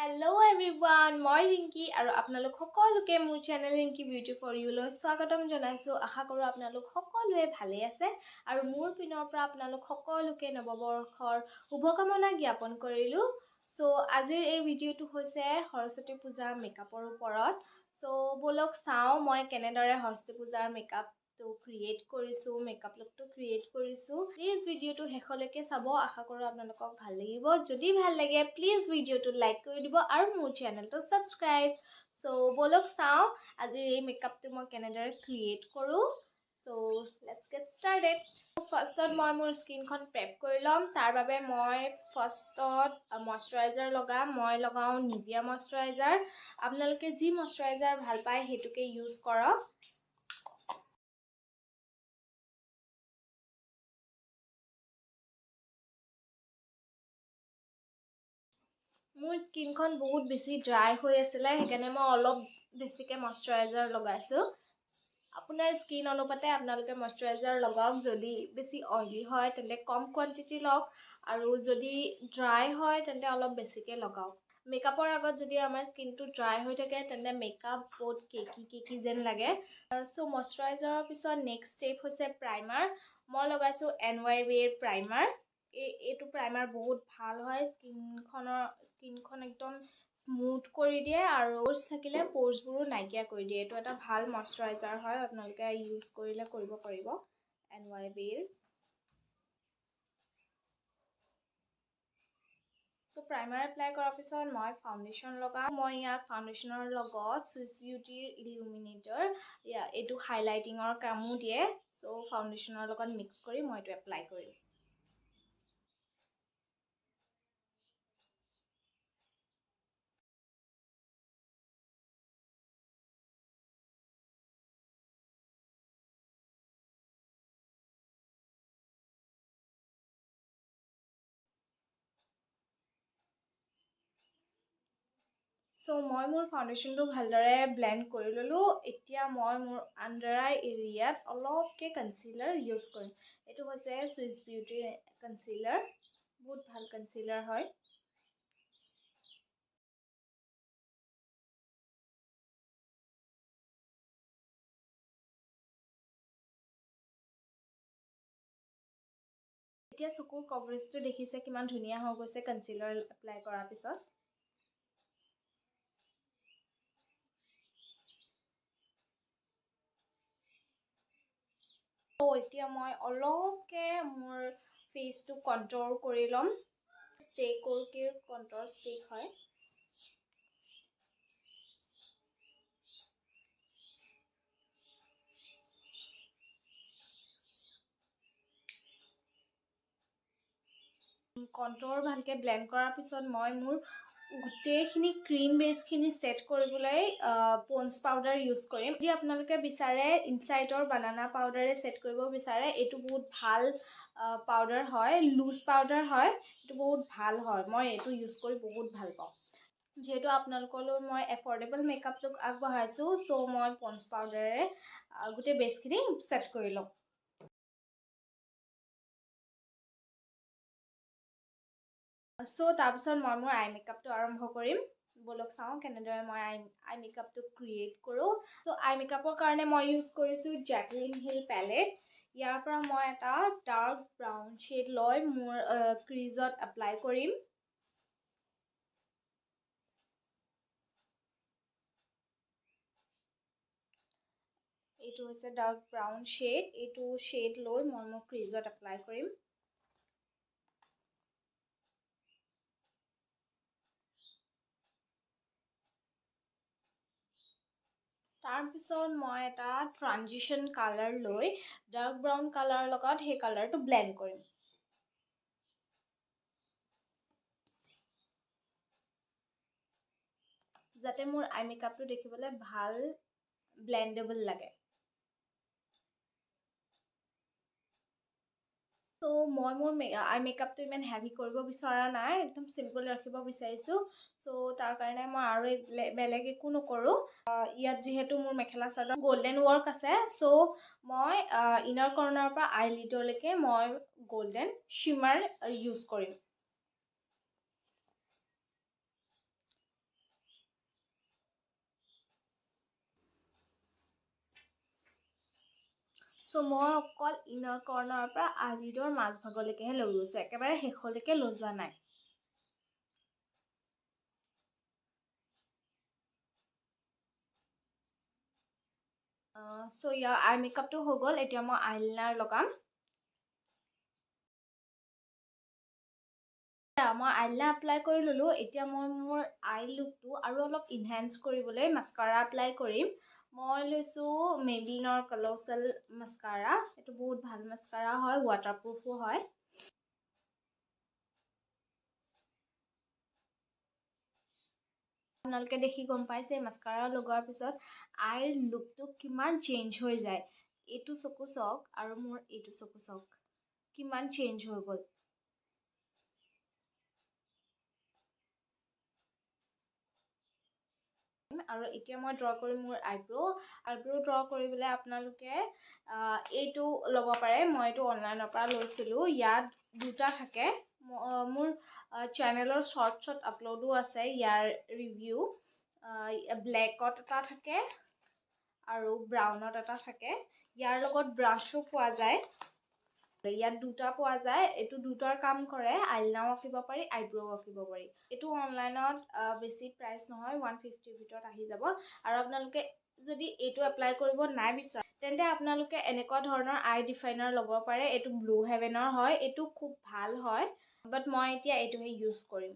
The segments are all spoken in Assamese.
Hello everyone, মই ৰিংকি আৰু আপোনালোক সকলোকে মোৰ channel Rinky beauty for you লৈ স্বাগতম জনাইছো। আশা কৰোঁ আপোনালোক সকলোৱে ভালে আছে আৰু মোৰ পিনৰ পৰা আপোনালোক সকলোকে নৱবৰ্ষৰ শুভকামনা জ্ঞাপন কৰিলোঁ। সো আজিৰ এই ভিডিঅ'টো হৈছে সৰস্বতী পূজাৰ মেকআপৰ ওপৰত। সো বলক চাওঁ মই কেনেদৰে সৰস্বতী পূজাৰ মেকআপটো ক্ৰিয়েট কৰিছোঁ, মেকআপ লুকটো ক্ৰিয়েট কৰিছোঁ। প্লিজ ভিডিঅ'টো শেষলৈকে চাব, আশা কৰোঁ আপোনালোকক ভাল লাগিব। যদি ভাল লাগে প্লিজ ভিডিঅ'টো লাইক কৰি দিব আৰু মোৰ চেনেলটো ছাবস্ক্ৰাইব। সো বলক চাওঁ আজিৰ এই মেকআপটো মই কেনেদৰে ক্ৰিয়েট কৰোঁ। So let's gate started. ফাৰ্ষ্টত মই মোৰ স্কিনখন প্ৰেপ কৰি ল'ম। তাৰ বাবে মই ফাৰ্ষ্টত মইশ্চাৰাইজাৰ লগাম। মই লগাওঁ নিভিয়া মইশ্চাৰাইজাৰ। আপোনালোকে যি মইশ্চাৰাইজাৰ ভাল পায় সেইটোকে ইউজ কৰক। মোৰ স্কিনখন বহুত বেছি ড্ৰাই হৈ আছিলে, সেইকাৰণে মই অলপ বেছিকৈ মইশ্চাৰাইজাৰ লগাইছোঁ। আপোনাৰ স্কিন অনুপাতে আপোনালোকে মইশ্চাৰাইজাৰ লগাওক। যদি বেছি অইলি হয় তেন্তে কম কোৱান্টিটি লওক আৰু যদি ড্ৰাই হয় তেন্তে অলপ বেছিকৈ লগাওক। মেকআপৰ আগত যদি আমাৰ স্কিনটো ড্ৰাই হৈ থাকে তেন্তে মেকআপ বহুত কেকি যেন লাগে। চ' মইশ্চাৰাইজাৰৰ পিছত নেক্সট ষ্টেপ হৈছে প্ৰাইমাৰ। মই লগাইছোঁ NYB প্ৰাইমাৰ। এইটো প্ৰাইমাৰ বহুত ভাল হয়, স্কিনখন একদম স্মুথ কৰি দিয়ে আৰু প'ৰ্ছ থাকিলে প'ৰ্ছবোৰো নাইকিয়া কৰি দিয়ে। এইটো এটা ভাল মইশ্চাৰাইজাৰ হয়, আপোনালোকে ইউজ কৰিলে কৰিব পাৰিব NYB। চ' প্ৰাইমাৰ এপ্লাই কৰাৰ পিছত মই ফাউণ্ডেশ্যন লগাম। মই ইয়াত ফাউণ্ডেশ্যনৰ লগত চুইচ বিউটিৰ ইলুমিনেটৰ এইটো হাইলাইটিঙৰ কামো দিয়ে। চ' ফাউণ্ডেশ্যনৰ লগত মিক্স কৰি মই এইটো এপ্লাই কৰিম। চ' মই মোৰ ফাউণ্ডেশ্যনটো ভালদৰে ব্লেণ্ড কৰি ল'লোঁ। এতিয়া মই মোৰ আণ্ডাৰ আই এৰিয়াত অলপকৈ কনচিলাৰ ইউজ কৰিম। এইটো হৈছে চুইচ বিউটিৰ কনচিলাৰ, বহুত ভাল কনচিলাৰ হয়। এতিয়া চকুৰ কভাৰেজটো দেখিছে কিমান ধুনীয়া হৈ গৈছে কনচিলাৰ এপ্লাই কৰাৰ পিছত। এতিয়া মই অলপকৈ মোৰ ফেচটো কণ্ট্ৰল কৰি ল'ম। ষ্টেকৰকে কণ্ট্ৰল ষ্টেক হয়। কণ্ট্ৰল ভালকৈ ব্লেণ্ড কৰাৰ পিছত মই মোৰ গোটেইখিনি ক্ৰীম বেছখিনি ছেট কৰিবলৈ পণ্ডছ পাউডাৰ ইউজ কৰিম। যদি আপোনালোকে বিচাৰে ইনচাইটৰ বানানা পাউডাৰে ছেট কৰিব বিচাৰে, এইটো বহুত ভাল পাউডাৰ হয়, লুজ পাউডাৰ হয়, এইটো বহুত ভাল হয়। মই এইটো ইউজ কৰি বহুত ভাল পাওঁ। যিহেতু আপোনালোকলৈ মই এফৰ্ডেবল মেকআপ লুক আগবঢ়াইছোঁ, চ' মই পণ্ডছ পাউডাৰে গোটেই বেছখিনি ছেট কৰি ল'ম। চ' তাৰপিছত মই মোৰ আই মেকআপটো আৰম্ভ কৰিম। বলক চাওঁ কেনেদৰে মই আই মেকআপটো ক্ৰিয়েট কৰোঁ। চ' আই মেকআপৰ কাৰণে মই ইউজ কৰিছোঁ জেকলিন হিল পেলেট। ইয়াৰ পৰা মই এটা ডাৰ্ক ব্ৰাউন শ্বেড লৈ মোৰ ক্ৰিজত এপ্লাই কৰিম। এইটো হৈছে ডাৰ্ক ব্ৰাউন শ্বেড। এইটো শ্বেড লৈ মই মোৰ ক্ৰিজত এপ্লাই কৰিম। তাৰপিছত মই এটা ট্ৰানজিশ্যন কালাৰ লৈ ডাৰ্ক ব্ৰাউন কালাৰৰ লগত সেই কালাৰটো ব্লেণ্ড কৰিম। যাতে মোৰ আই মেকআপটো দেখিবলৈ ভাল ব্লেণ্ডেবল লাগে। চ' মই মোৰ আই মেকআপটো ইমান হেভি কৰিব বিচৰা নাই, একদম চিম্পল ৰাখিব বিচাৰিছোঁ। চ' তাৰ কাৰণে মই আৰু বেলেগ একো নকৰোঁ। ইয়াত যিহেতু মোৰ মেখেলা চাদৰ গল্ডেন ৱৰ্ক আছে, চ' মই ইনাৰ কৰ্ণাৰৰ পৰা আইলিডলৈকে মই গল্ডেন শ্বিমাৰ ইউজ কৰিম। চ' মই অকল ইনাৰ কৰ্ণাৰৰ পৰা আইলিডৰ মাজভাগলৈকেহে লৈ গৈছোঁ, একেবাৰে শেষলৈকে লৈ যোৱা নাই। চ' ইয়াৰ আই মেকআপটো হৈ গ'ল। এতিয়া মই আইলাইনাৰ লগাম। মই আইলাইনাৰ এপ্লাই কৰি ল'লোঁ। এতিয়া মই মোৰ আই লুকটো আৰু অলপ ইনহেঞ্চ কৰিবলৈ মাস্কাৰা এপ্লাই কৰিম। মই লৈছোঁ মেবলিনৰ কল'চেল মাস্কাৰা। এইটো বহুত ভাল মাস্কাৰা হয়, ৱাটাৰপ্ৰুফো হয়। আপোনালোকে দেখি গম পাইছে মাস্কাৰা লগোৱাৰ পিছত আইৰ লুকটো কিমান চেঞ্জ হৈ যায়। এইটো চকু চাওক আৰু মোৰ এইটো চকু চাওক, কিমান চেঞ্জ হৈ গ'ল। আৰু এতিয়া মই ড্ৰ কৰিম মোৰ আইব্ৰ'। আইব্ৰ' ড্ৰ কৰিবলৈ আপোনালোকে এইটো ল'ব পাৰে। মই এইটো অনলাইনৰ পৰা লৈছিলোঁ। ইয়াত দুটা থাকে। মোৰ চেনেলৰ শ্বৰ্টছত আপলোডো আছে ইয়াৰ ৰিভিউ। ব্লেকত এটা থাকে আৰু ব্ৰাউনত এটা থাকে। ইয়াৰ লগত ব্ৰাছো পোৱা যায়। ইয়াত দুটা পোৱা যায়। এইটো দুটাৰ কাম কৰে, আইলাইনাৰো আঁকিব পাৰি, আইব্ৰ'ও আঁকিব পাৰি। এইটো অনলাইনত বেছি প্ৰাইচ নহয়, 150ৰ ভিতৰত আহি যাব। আৰু আপোনালোকে যদি এইটো এপ্লাই কৰিব নাই বিচৰা, তেন্তে আপোনালোকে এনেকুৱা ধৰণৰ আই ডিফাইনাৰ ল'ব পাৰে। এইটো ব্লু হেভেনৰ হয়, এইটো খুব ভাল হয়, বাট মই এতিয়া এইটোহে ইউজ কৰিম।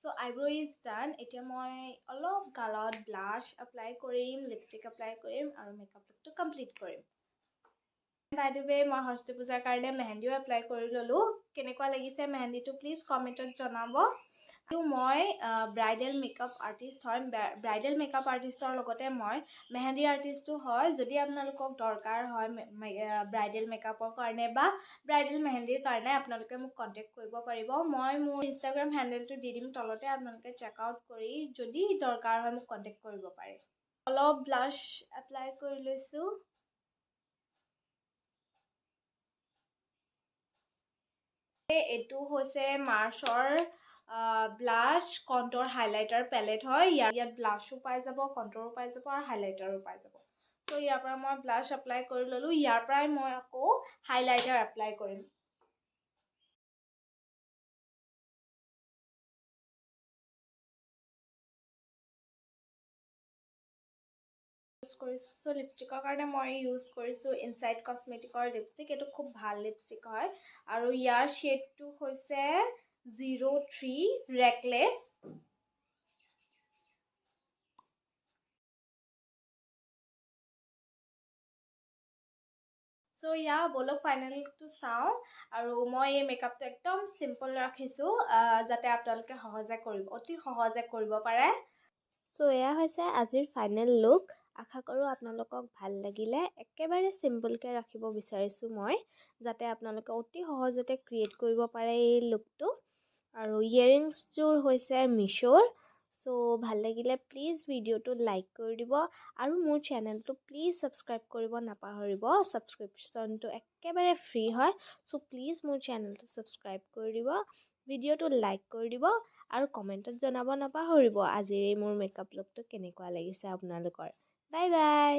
চ' আইব্ৰ' ইজ ডান। এতিয়া মই অলপ গালত ব্লাছ এপ্লাই কৰিম, লিপষ্টিক এপ্লাই কৰিম আৰু মেকআপ লুকটো কমপ্লিট কৰিম। বাই দ্য ৱে, মই সৰস্বতী পূজাৰ কাৰণে মেহেন্দিও এপ্লাই কৰি ল'লোঁ। কেনেকুৱা লাগিছে মেহেন্দিটো প্লিজ কমেণ্টত জনাব। আৰু মই ব্ৰাইডেল মেকআপ আৰ্টিষ্ট হয়। ব্ৰাইডেল মেকআপ আৰ্টিষ্টৰ লগতে মই মেহেন্দি আৰ্টিষ্টো হয়। যদি আপোনালোকক দৰকাৰ হয় ব্ৰাইডেল মেকআপৰ কাৰণে বা ব্ৰাইডেল মেহেন্দিৰ কাৰণে, আপোনালোকে মোক কণ্টেক্ট কৰিব পাৰিব। মই মোৰ ইনষ্টাগ্ৰাম হেণ্ডেলটো দি দিম তলতে, আপোনালোকে চেক আউট কৰি যদি দৰকাৰ হয় মোক কণ্টেক্ট কৰিব পাৰে। অলপ ব্লাছ এপ্লাই কৰি লৈছোঁ। এইটো হৈছে মাৰ্চৰ ব্লাছ কণ্টৰ হাইলাইটাৰ পেলেট হয়। ইয়াত ব্লাছো পাই যাব, কণ্টৰো পাই যাব আৰু হাইলাইটাৰো পাই যাব। চ' ইয়াৰ পৰা মই ব্লাছ এপ্লাই কৰি ল'লোঁ। ইয়াৰ পৰাই মই আকৌ হাইলাইটাৰ এপ্লাই কৰিম। ইউজ কৰিছোঁ। চ' লিপষ্টিকৰ কাৰণে মই ইউজ কৰিছোঁ ইনচাইট কছমেটিকৰ লিপষ্টিক। এইটো খুব ভাল লিপষ্টিক হয় আৰু ইয়াৰ শ্বেডটো হৈছে 03 ৰেকলেছ। চ' ব'লক ফাইনেল লুকটো চাওঁ। আৰু মই এই মেকআপটো একদম চিম্পল ৰাখিছোঁ, যাতে আপোনালোকে অতি সহজে কৰিব পাৰে। চ' এয়া হৈছে আজিৰ ফাইনেল লুক। আশা কৰোঁ আপোনালোকক ভাল লাগিলে। একেবাৰে চিম্পলকৈ ৰাখিব বিচাৰিছোঁ মই, যাতে আপোনালোকে অতি সহজতে ক্ৰিয়েট কৰিব পাৰে এই লুকটো। আৰু ইয়েৰিংছযোৰ হৈছে মিছ'ৰ। চ' ভাল লাগিলে প্লিজ ভিডিঅ'টো লাইক কৰি দিব আৰু মোৰ চেনেলটো প্লিজ ছাবস্ক্ৰাইব কৰিব নাপাহৰিব। ছাবস্ক্ৰিপশ্যনটো একেবাৰে ফ্ৰী হয়। চ' প্লিজ মোৰ চেনেলটো ছাবস্ক্ৰাইব কৰি দিব, ভিডিঅ'টো লাইক কৰি দিব আৰু কমেণ্টত জনাব নাপাহৰিব আজিৰ এই মোৰ মেকআপ লুকটো কেনেকুৱা লাগিছে আপোনালোকৰ। Bye bye.